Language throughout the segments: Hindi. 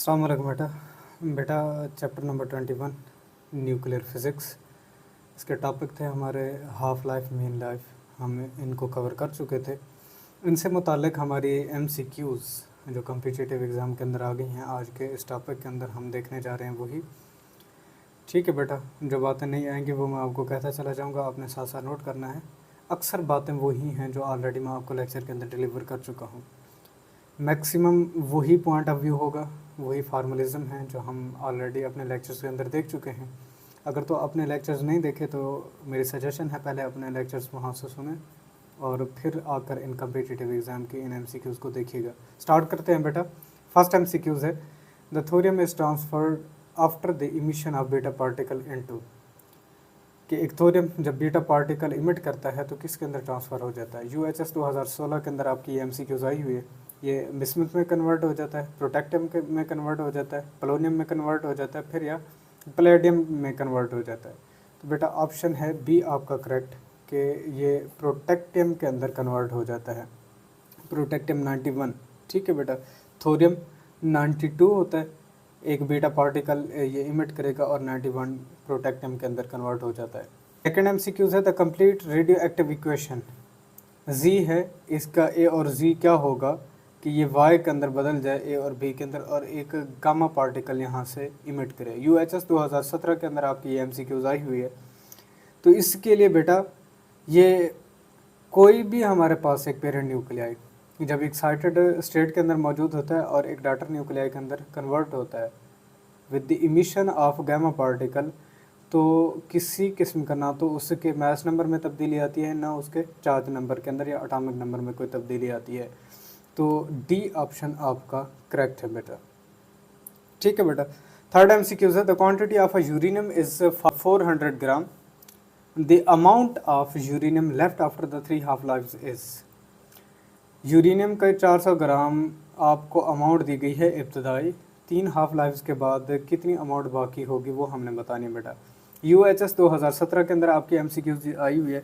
अस्सलाम वालेकुम बेटा चैप्टर नंबर 21 न्यूक्लियर फिज़िक्स। इसके टॉपिक थे हमारे हाफ़ लाइफ मेन लाइफ, हम इनको कवर कर चुके थे। इनसे मुतालिक हमारी MCQs जो कॉम्पिटिटिव एग्ज़ाम के अंदर आ गई हैं, आज के इस टॉपिक के अंदर हम देखने जा रहे हैं वही। ठीक है बेटा, जो बातें नहीं आएंगी वो मैं आपको कहता चला जाऊँगा, आपने साथ साथ नोट करना है। अक्सर बातें वही हैं जो ऑलरेडी मैं आपको लेक्चर के अंदर डिलीवर कर चुका हूँ। मैक्सिमम वही पॉइंट ऑफ व्यू होगा, वही फार्मलिज़म हैं जो हम ऑलरेडी अपने लेक्चर्स के अंदर देख चुके हैं। अगर तो अपने लेक्चर्स नहीं देखे तो मेरी सजेशन है पहले अपने लेक्चर्स वहाँ से सुने और फिर आकर इन कम्पिटिटिव एग्ज़ाम की इन MCQs को देखिएगा। स्टार्ट करते हैं बेटा। फर्स्ट MCQs है, the thorium is transferred after the emission of beta particle into, कि एक थोरियम जब बीटा पार्टिकल इमिट करता है तो किसके अंदर ट्रांसफ़र हो जाता है। UHS 2016 के अंदर आपकी MCQs आई हुई है। ये बिस्मुथ में कन्वर्ट हो जाता है, प्रोटेक्टियम में कन्वर्ट हो जाता है, पोलोनियम में कन्वर्ट हो जाता है, फिर या पैलेडियम में कन्वर्ट हो जाता है। तो बेटा ऑप्शन है बी आपका करेक्ट, कि ये प्रोटेक्टियम के अंदर कन्वर्ट हो जाता है, प्रोटेक्टियम 91। ठीक है बेटा, थोरियम 92 होता है, एक बीटा पार्टिकल ये इमिट करेगा और 91 प्रोटेक्टियम के अंदर कन्वर्ट हो जाता है। सेकेंड MCQs है, the complete radio active equation Z है, इसका A और Z क्या होगा कि ये Y के अंदर बदल जाए A और B के अंदर और एक गामा पार्टिकल यहाँ से इमिट करे। UHS 2017 के अंदर आपकी ये MCQs आई हुई है। तो इसके लिए बेटा ये कोई भी हमारे पास एक पेरेंट न्यूक्लियाई जब एक्साइटेड स्टेट के अंदर मौजूद होता है और एक डॉटर न्यूक्लियाई के अंदर कन्वर्ट होता है with the emission of gamma particle, तो किसी किस्म का ना तो उसके मास नंबर में तब्दीली आती है, ना उसके चार्ज नंबर के अंदर या एटॉमिक नंबर में कोई तब्दीली आती है। तो डी ऑप्शन आपका करेक्ट है बेटा। ठीक है बेटा। थर्ड MCQs है, the quantity of a uranium is 400 gram, the amount of uranium left after the 3 half lifes is. Uranium का 400 ग्राम आपको अमाउंट दी गई है इब्तदाई, 3 हाफ लाइफ्स के बाद कितनी अमाउंट बाकी होगी वो हमने बतानी है बेटा। UHS 2017 के अंदर आपकी MCQs आई हुई है।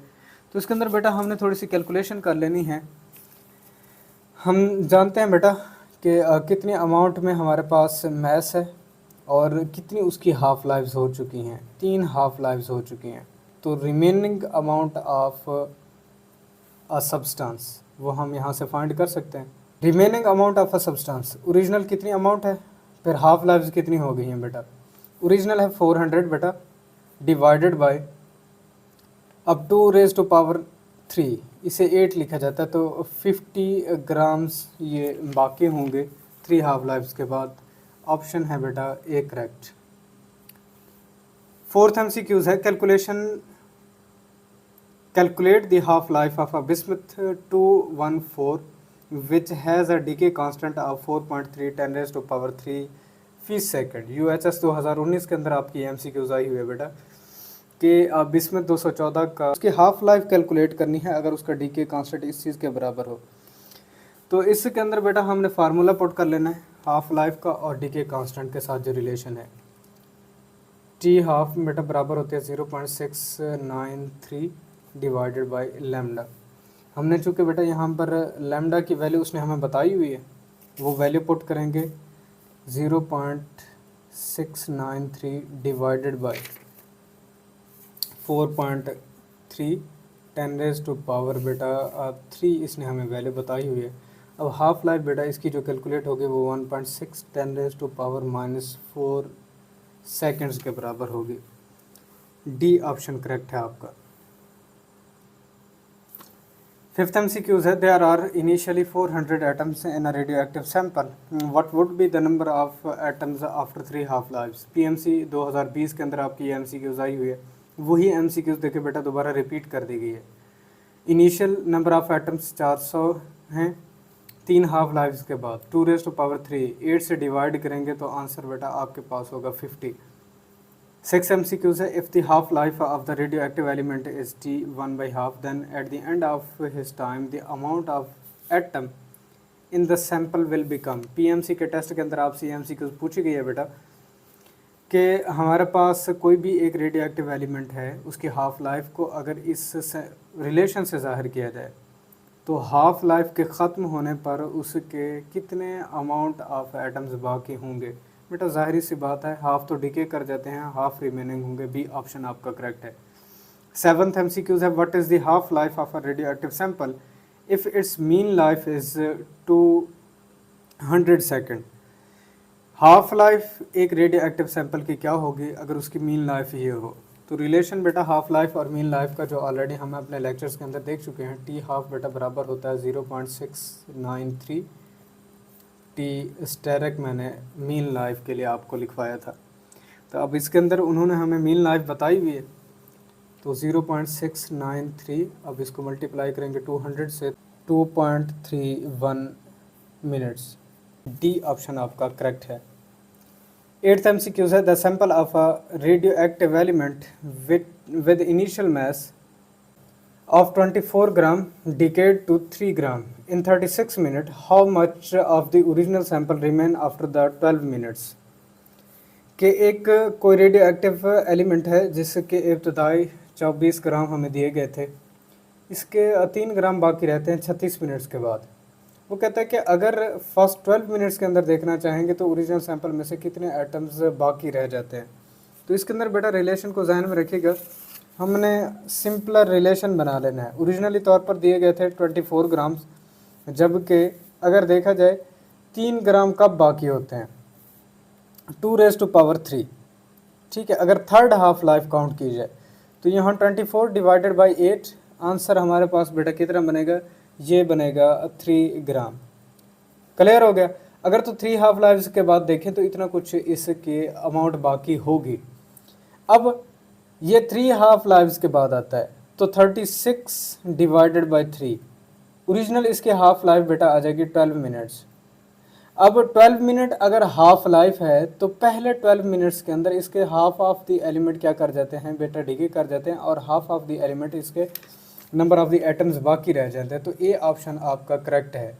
तो इसके अंदर बेटा हमने थोड़ी सी कैलकुलेशन कर लेनी है। हम जानते हैं बेटा कि कितनी अमाउंट में हमारे पास मैस है और कितनी उसकी हाफ लाइफ्स हो चुकी हैं, 3 हाफ लाइफ्स हो चुकी हैं। तो remaining amount of a substance वो हम यहाँ से फाइंड कर सकते हैं। Remaining amount of a substance, original कितनी अमाउंट है, फिर हाफ लाइफ्स कितनी हो गई हैं बेटा। ओरिजिनल है 400 बेटा, डिवाइडेड बाय अब 2 रेज़ टू पावर 3, इसे 8 लिखा जाता है, तो 50 ग्राम्स ये बाकी होंगे 3 हाफ लाइफ्स के बाद। ऑप्शन है बेटा ए करेक्ट। फोर्थ MCQs है, calculate the half life of a bismuth 214 which has a decay constant of 4.3 10 raise to power 3 per second. UHS 2019 के अंदर आपकी MCQs आई हुई है बेटा कि बिस्मुथ 214 का उसकी हाफ लाइफ कैलकुलेट करनी है अगर उसका डीके कांस्टेंट इस चीज़ के बराबर हो। तो इसके अंदर बेटा हमने फार्मूला पुट कर लेना है हाफ लाइफ का और डीके कांस्टेंट के साथ जो रिलेशन है। टी हाफ बेटा बराबर होते हैं 0.693 डिवाइडेड बाय लैम्डा। हमने चूँकि बेटा यहाँ पर लैम्डा की वैल्यू उसने हमें बताई हुई है, वो वैल्यू पुट करेंगे 0.693 divided by 4.3 10 raise to power बेटा 3 इसने हमें वैल्यू बताई हुई है। अब हाफ लाइफ बेटा इसकी जो कैलकुलेट होगी वो 1.6 10 रेज़ टू पावर -4 सेकेंड्स के बराबर होगी। डी ऑप्शन करेक्ट है आपका। फिफ्थ MCQs है, there are initially 400 atoms in a radioactive sample, what would be the number of atoms after 3 half lifes. PMC 2020 के अंदर आपकी MCQs आई हुई है, वही MCQs देखिए बेटा दोबारा रिपीट कर दी गई है। इनिशियल नंबर ऑफ एटम्स 400 हैं 3 हाफ लाइफ्स के बाद, 2 रेज़ टू पावर 3 8 से डिवाइड करेंगे तो आंसर बेटा आपके पास होगा 50। 6 MCQs है, if the half life of the radio active element is T 1/2 then at the end of his time the amount of atom in the sample will become। PMC के टेस्ट के अंदर आपसे MCQs पूछी गई है बेटा कि हमारे पास कोई भी एक रेडियो एक्टिव एलिमेंट है, उसकी हाफ लाइफ को अगर इस रिलेशन से ज़ाहिर किया जाए तो हाफ लाइफ के ख़त्म होने पर उसके कितने अमाउंट ऑफ एटम्स बाकी होंगे। बेटा जाहिर सी बात है, हाफ तो डिके कर जाते हैं, हाफ रिमेनिंग होंगे। बी ऑप्शन आपका करेक्ट है। 7th MCQs है, what is the half life of a radioactive sample if it's mean life is 200 second. Half life एक रेडियो एक्टिव सैंपल की क्या होगी अगर उसकी मीन लाइफ ये हो। तो रिलेशन बेटा हाफ लाइफ और मीन लाइफ का जो ऑलरेडी हम अपने लेक्चर्स के अंदर देख चुके हैं, टी हाफ बेटा बराबर होता है 0.693 टी स्टेरिक। मैंने मीन लाइफ के लिए आपको लिखवाया था, तो अब इसके अंदर उन्होंने हमें मीन लाइफ बताई हुई है, तो 0.693, अब इसको मल्टीप्लाई करेंगे 200 से, 2.31 मिनट्स। डी ऑप्शन आपका करेक्ट है। 8th MCQ है, the sample of a radio active element with initial mass of 24 gram decayed to 3 gram in 36 minutes. How much of the original sample remain after the 12 minutes? कि एक कोई रेडियो एक्टिव एलिमेंट है जिसके इब्तदाई 24 ग्राम हमें दिए गए थे, इसके 3 ग्राम बाकी रहते हैं 36 मिनट्स के बाद। वो कहता है कि अगर फर्स्ट 12 मिनट्स के अंदर देखना चाहेंगे तो ओरिजिनल सैंपल में से कितने एटम्स बाकी रह जाते हैं। तो इसके अंदर बेटा रिलेशन को जहन में रखिएगा, हमने सिंपलर रिलेशन बना लेना है। ओरिजिनली तौर पर दिए गए थे 24 ग्राम, जबकि अगर देखा जाए 3 ग्राम कब बाकी होते हैं, 2⁻3। ठीक है, अगर थर्ड हाफ लाइफ काउंट की जाए तो यहाँ 24 डिवाइडेड बाई 8, आंसर हमारे पास बेटा कितना बनेगा, ये बनेगा 3 ग्राम। क्लियर हो गया। अगर तो 3 हाफ लाइफ के बाद देखें तो इतना कुछ इसके अमाउंट बाकी होगी। अब ये 3 हाफ लाइव्स के बाद आता है, तो 36 डिवाइडेड बाई 3, ओरिजिनल इसके हाफ लाइफ बेटा आ जाएगी 12 मिनट्स। अब 12 मिनट अगर हाफ लाइफ है तो पहले 12 मिनट्स के अंदर इसके हाफ ऑफ द एलिमेंट क्या कर जाते हैं बेटा, डिके कर जाते हैं, और हाफ ऑफ द एलिमेंट इसके नंबर ऑफ द एटम्स बाकी रह जाते हैं। तो ए ऑप्शन आपका करेक्ट है।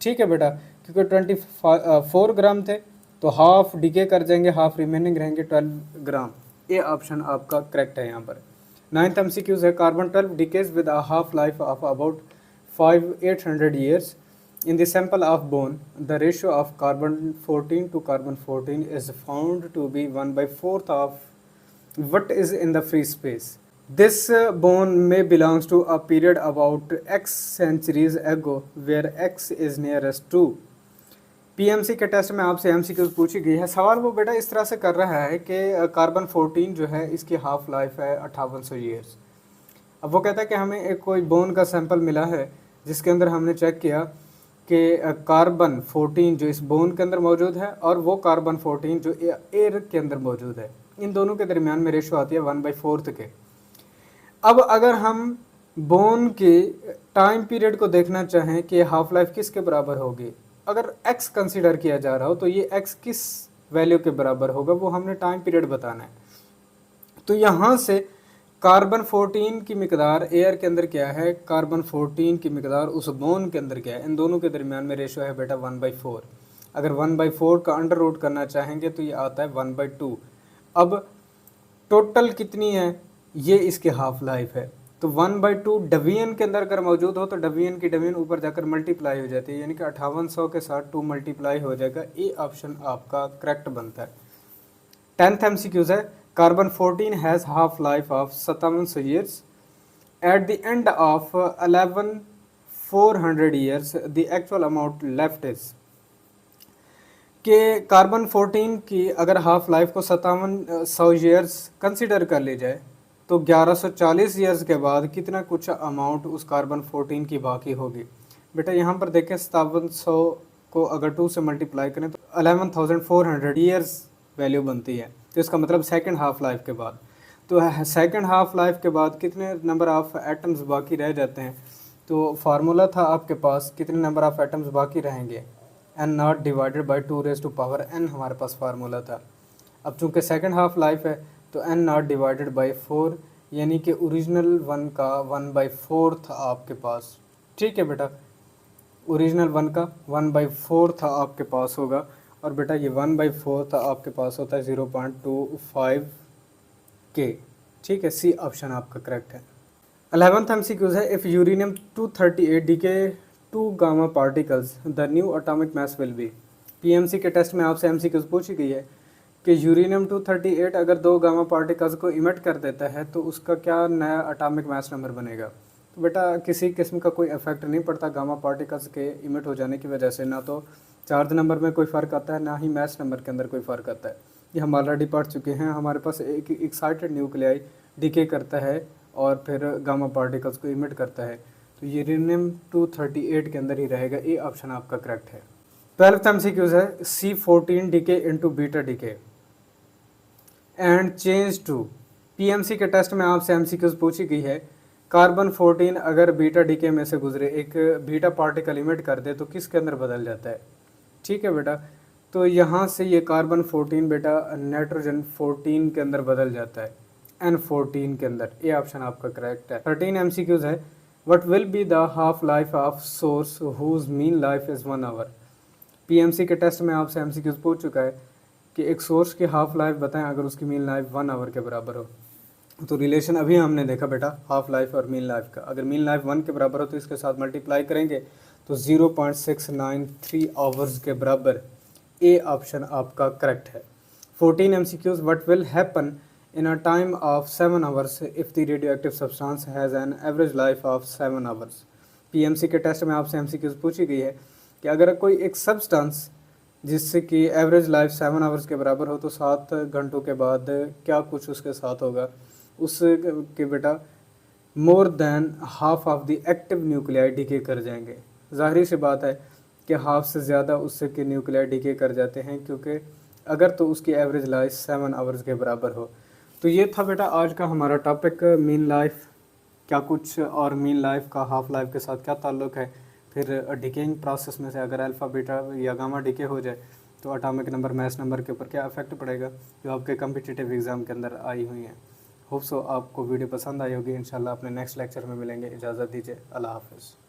ठीक है बेटा, क्योंकि 24 ग्राम थे तो हाफ डिके कर जाएंगे, हाफ रिमेनिंग रहेंगे 12 ग्राम। ए ऑप्शन आपका करेक्ट है यहाँ पर। 9th MCQ है, carbon 12 decays with a half life of about 5800 years in the sample of bone. The ratio of carbon 14 to carbon 14 is found to be 1/4 of what is in the free space. This bone may belongs to a period about X centuries ago where X is nearest to. PMC के टेस्ट में आपसे एमसीक्यूज पूछी गई है। सवाल वो बेटा इस तरह से कर रहा है कि कार्बन 14 जो है इसकी हाफ लाइफ है 5800 ईयर्स। अब वो कहता है कि हमें एक कोई बोन का सैंपल मिला है जिसके अंदर हमने चेक किया कि कार्बन 14 जो इस बोन के अंदर मौजूद है और वो कार्बन 14 जो एयर के अंदर मौजूद है, इन दोनों के दरमियान में रेशो आती है 1/4 के। अब अगर हम बोन के टाइम पीरियड को देखना चाहें कि हाफ लाइफ किसके बराबर होगी, अगर x कंसीडर किया जा रहा हो तो ये x किस वैल्यू के बराबर होगा वो हमने टाइम पीरियड बताना है। तो यहाँ से कार्बन 14 की मिकदार एयर के अंदर क्या है, कार्बन 14 की मिकदार उस बोन के अंदर क्या है, इन दोनों के दरमियान में रेशो है बेटा 1/4। अगर 1/4 का अंडर रूट करना चाहेंगे तो ये आता है 1/2। अब टोटल कितनी है, ये इसके हाफ लाइफ है, तो 1/2 डिवीजन के अंदर अगर मौजूद हो तो डिवीजन की डिवीजन ऊपर जाकर मल्टीप्लाई हो जाती है, यानी कि 5800 के साथ 2 मल्टीप्लाई हो जाएगा। ए ऑप्शन आपका करेक्ट बनता है। 10th MCQ है, carbon 14 has half life of 5700 years at the end of 11400 years the actual amount left is. कि कार्बन 14 की अगर हाफ लाइफ को 5700 ईयर्स कंसिडर कर ली जाए तो 1140 ईयर्स के बाद कितना कुछ अमाउंट उस कार्बन 14 की बाकी होगी। बेटा यहाँ पर देखें 5700 को अगर 2 से मल्टीप्लाई करें तो 11400 ईयर्स वैल्यू बनती है, तो इसका मतलब सेकंड हाफ लाइफ के बाद। तो सेकंड हाफ लाइफ के बाद कितने नंबर ऑफ़ एटम्स बाकी रह जाते हैं, तो फार्मूला था आपके पास कितने नंबर ऑफ़ एटम्स बाकी रहेंगे, n0 डिवाइडेड बाई 2⁻n हमारे पास फार्मूला था। अब चूँकि सेकंड हाफ लाइफ है तो n0 डिवाइडेड बाई 4, यानी कि ओरिजिनल 1 का 1/4 था आपके पास। ठीक है बेटा, ओरिजिनल 1 का 1/4 था आपके पास होगा, और बेटा ये 1/4 था आपके पास होता है 0.25 के। ठीक है, सी ऑप्शन आपका करेक्ट है। 11th MCQ है, if uranium 238 decay 2 gamma particles the new atomic mass will be. PMC के टेस्ट में आपसे एमसीक्यूज पूछी गई है कि यूरेनियम 238 अगर 2 गामा पार्टिकल्स को इमिट कर देता है तो उसका क्या नया एटॉमिक मास नंबर बनेगा। तो बेटा किसी किस्म का कोई इफेक्ट नहीं पड़ता गामा पार्टिकल्स के इमिट हो जाने की वजह से, ना तो चार्ज नंबर में कोई फ़र्क आता है ना ही मास नंबर के अंदर कोई फ़र्क आता है। ये हम ऑलरेडी पढ़ चुके हैं। हमारे पास एक एक्साइटेड न्यूक्लियाई डिके करता है और फिर गामा पार्टिकल्स को इमिट करता है, तो यूरेनियम 238 के अंदर ही रहेगा। ये ऑप्शन आपका करेक्ट है। 12th एमसीक्यूज है C14 decay into beta decay and change to. PMC के टेस्ट में आपसे एमसीक्यूज पूछी गई है कार्बन 14 अगर बीटा डीके में से गुजरे एक बीटा पार्टिकल इमिट कर दे तो किसके अंदर बदल जाता है। ठीक है बेटा, तो यहाँ से ये कार्बन 14 बेटा नाइट्रोजन 14 के अंदर बदल जाता है, N14 के अंदर। ये ऑप्शन आपका करेक्ट है। 13 एमसीक्यूज है what will be the half life of source whose mean life is 1 hour. PMC के टेस्ट में आपसे एमसीक्यूज पूछ चुका है कि एक सोर्स की हाफ लाइफ बताएं अगर उसकी मीन लाइफ 1 आवर के बराबर हो। तो रिलेशन अभी हमने देखा बेटा हाफ लाइफ और मीन लाइफ का। अगर मीन लाइफ 1 के बराबर हो तो इसके साथ मल्टीप्लाई करेंगे तो 0.693 आवर्स के बराबर। ए ऑप्शन आपका करेक्ट है। 14 MCQs what will happen in a time of 7 hours if the radioactive substance has an average life of 7 hours. PMC के टेस्ट में आपसे एमसीक्यूज पूछी गई है कि अगर कोई एक सब्सटेंस जिससे कि एवरेज लाइफ 7 आवर्स के बराबर हो तो 7 घंटों के बाद क्या कुछ उसके साथ होगा। उसके बेटा more than half of the active nuclei decay कर जाएंगे। ज़ाहिर सी बात है कि हाफ से ज़्यादा उससे के न्यूक्लियाई डीके कर जाते हैं, क्योंकि अगर तो उसकी एवरेज लाइफ 7 आवर्स के बराबर हो। तो ये था बेटा आज का हमारा टॉपिक मीन लाइफ क्या कुछ और मीन लाइफ का हाफ लाइफ के साथ क्या ताल्लुक़ है। फिर डिकेइंग प्रोसेस में से अगर अल्फ़ा बीटा या गामा डिके हो जाए तो एटॉमिक नंबर मास नंबर के ऊपर क्या इफेक्ट पड़ेगा, जो आपके कम्पिटिटिव एग्ज़ाम के अंदर आई हुई हैं। होप सो आपको वीडियो पसंद आई होगी। इंशाल्लाह अपने नेक्स्ट लेक्चर में मिलेंगे। इजाज़त दीजिए। अल्लाह हाफ़िज़।